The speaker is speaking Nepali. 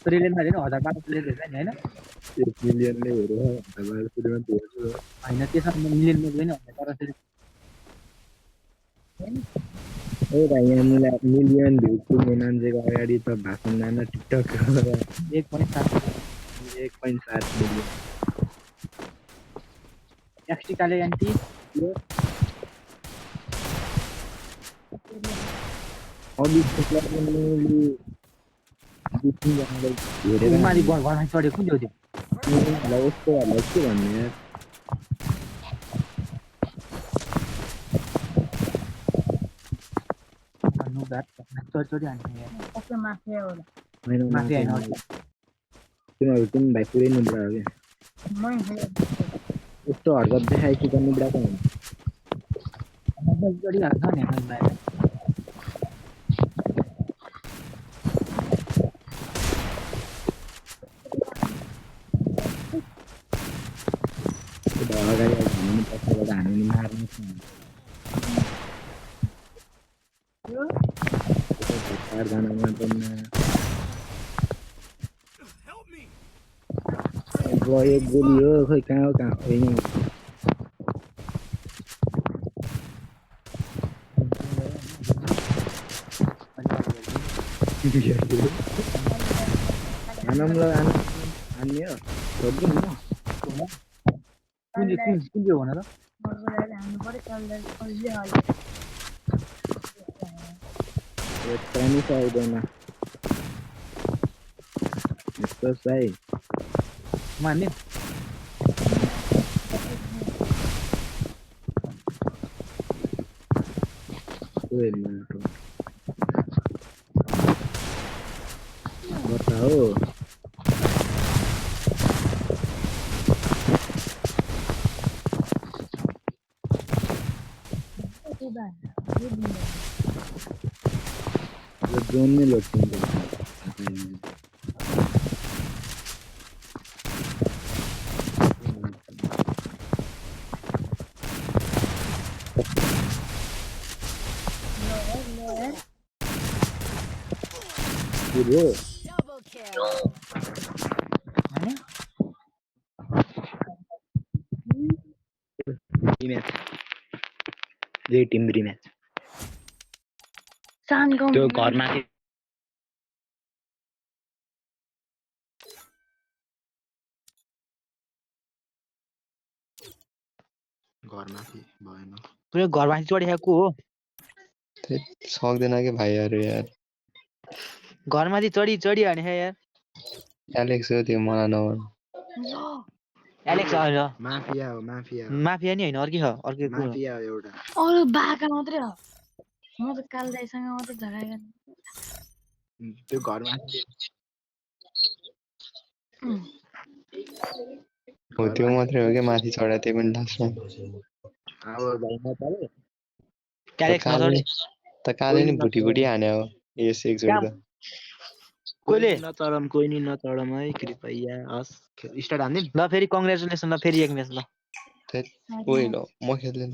ट्रिलियन भएन 1000-1200 देख्छ नि हैन 1 मिलियनले हेरे 1000 मात्रै हेर्छु हैन त्यसमा मिलियनमा गएन 1200 ए भाइ यहाँ मिलियन भ्यू पुग्ने मान्छेको अगाडि त भाषण लान टिकटक 1.7 मिलियन एक्सटी काले एन्टी अबि त्यसलाई हेरेर माथि घरमा चढ्यो कुन त्यो मलाई यस्तो होला के भन्ने यार भन्नु गात चढी हान्ने यार कस्तो माफिया होला माफिया हैन तिमीहरू भाइ पुरै निद्रा हो क्या यस्तो हरकत देखाएपछि त निद्रा त हुन्छ चढी हाल्छ नि बाहिर अगाडि भन्नु पछिबाट हामी मार्नु चारजनामा पनि एक गोली हो खोइ कहाँ हो यहाँ आनमलाई आन्ने हो छोड्दिउँ न कुन चाहिँ हो न त पानी आउँदैन यस्तो चाहिँ मान्ने बताओ ड्रोन में लोटिंग Double kill. टिम रिम्याच त्यो घरमाथि भएन पुरै घरमाथि चढेको हो सक्दैन के भाइहरु यार घरमाथि चढी हाने यार एलेक्स हो त्यो मलाई नभन एलेक्स हैन माफिया माफिया नि हैन अर्कै हो अर्कै माफिया हो एउटा अरु बाका मात्रै हो म त कालदाइसँग मात्रै झगडा गर्ने त्यो घरमाथि हो त्यो मात्रै हो के माथि चढा त्यही पनि लास्टमा अब भाइ नचले एलेक्स नचढे त काले नि भुटी हान्यो यस एकजोडी त कोइले कोही नि नचढम है कृपया हस् स्टार्ट हान्दिन ल फेरि कंग्रेचुलेसन ल फेरि एक म्याच ल ओइ ल म खेल्दैन